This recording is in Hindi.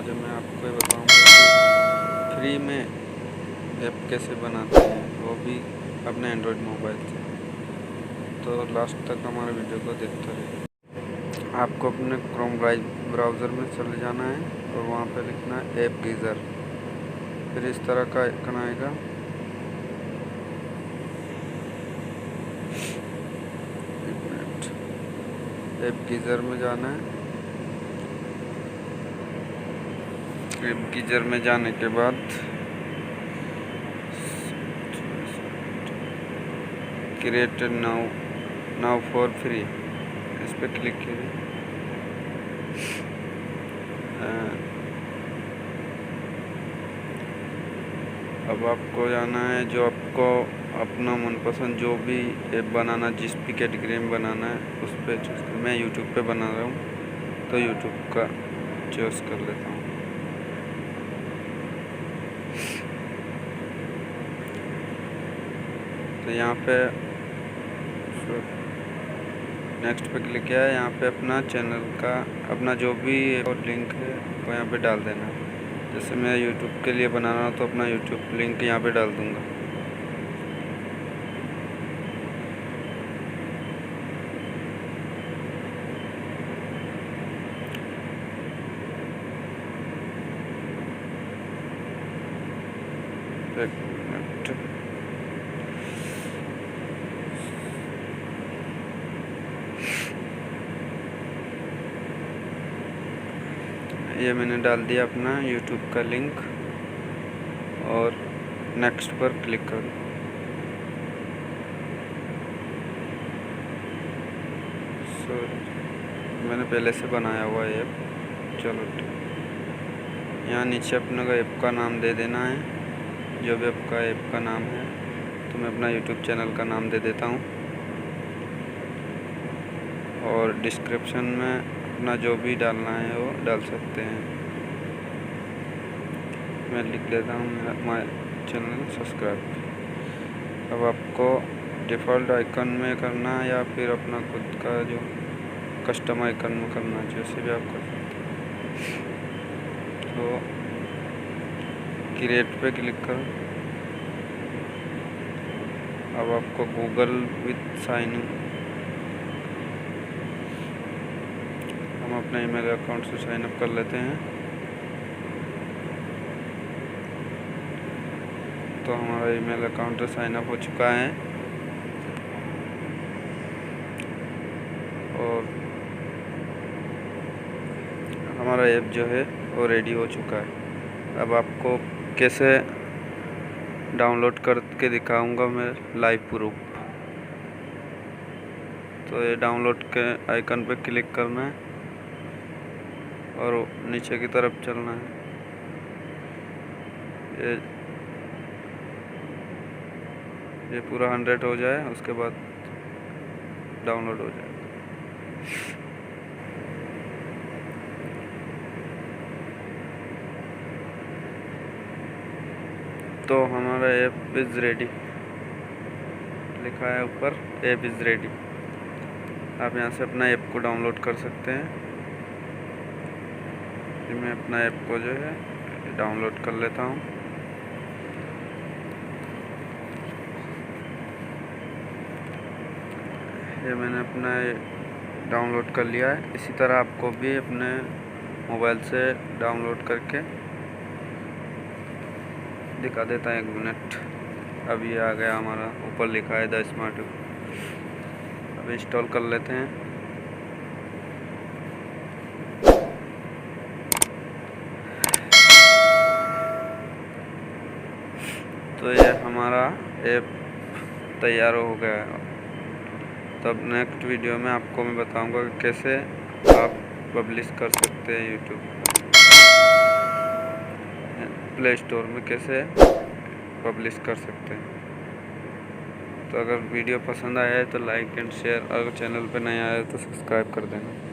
आज मैं आपको बताऊंगा कि फ्री में ऐप कैसे बनाते हैं, वो भी अपने एंड्रॉयड मोबाइल से। तो लास्ट तक हमारे वीडियो को देखते रहिए। आपको अपने क्रोम ब्राउज़र में चले जाना है और वहाँ पे लिखना है ऐप गीज़र। फिर इस तरह का आइकन आएगा। ऐप गीज़र में जाना है। ऐप गीज़र में जाने के बाद क्रिएटेड नाउ फॉर फ्री, इस पर क्लिक कीजिए। अब आपको जाना है जो आपको अपना मनपसंद जो भी ऐप बनाना, जिस भी कैटेगरी में बनाना है उस पर चूज़ कर। मैं यूट्यूब पे बना रहा हूँ तो यूट्यूब का चूज़ कर लेता हूँ। तो यहाँ पे नेक्स्ट पे क्लिक किया है। यहाँ पे अपना चैनल का अपना जो भी लिंक है वो यहाँ पे डाल देना। जैसे मैं यूट्यूब के लिए बना रहा हूँ तो अपना यूट्यूब लिंक यहाँ पे डाल दूँगा। एक मिनट, ये मैंने डाल दिया अपना यूट्यूब का लिंक और नेक्स्ट पर क्लिक करूँ। मैंने पहले से बनाया हुआ है ऐप। चलो ठीक, यहाँ नीचे अपने का ऐप का नाम दे देना है, जो भी आपका ऐप का नाम है। तो मैं अपना यूट्यूब चैनल का नाम दे देता हूँ और डिस्क्रिप्शन में अपना जो भी डालना है वो डाल सकते हैं। मैं लिख लेता हूँ मेरा माय चैनल सब्सक्राइब। अब आपको डिफ़ॉल्ट आइकन में करना है या फिर अपना खुद का जो कस्टम आइकन में करना है, जैसे भी आप कर सकते हैं। तो क्रिएट पे क्लिक करो। अब आपको गूगल विथ साइन इन, हम अपने ईमेल अकाउंट से साइन अप कर लेते हैं। तो हमारा ईमेल अकाउंट से साइन अप हो चुका है और हमारा ऐप जो है वो रेडी हो चुका है। अब आपको कैसे डाउनलोड करके दिखाऊंगा मैं लाइव प्रूफ। तो ये डाउनलोड के आइकन पे क्लिक करना है और नीचे की तरफ चलना है। ये पूरा 100 हो जाए, उसके बाद डाउनलोड हो जाएगा। तो हमारा ऐप इज़ रेडी लिखा है ऊपर, ऐप इज़ रेडी। आप यहाँ से अपना ऐप को डाउनलोड कर सकते हैं। मैं अपना ऐप को जो है डाउनलोड कर लेता हूँ। ये मैंने अपना डाउनलोड कर लिया है। इसी तरह आपको भी अपने मोबाइल से डाउनलोड करके दिखा देता है। 1 मिनट, अब ये आ गया हमारा, ऊपर लिखा है द स्मार्ट। अब इंस्टॉल कर लेते हैं। तो ये हमारा ऐप तैयार हो गया है। तब नेक्स्ट वीडियो में आपको मैं बताऊंगा कि कैसे आप पब्लिश कर सकते हैं यूट्यूब प्ले स्टोर में, कैसे पब्लिश कर सकते हैं। तो अगर वीडियो पसंद आया है तो लाइक एंड शेयर, अगर चैनल पे नया आया है तो सब्सक्राइब कर देना।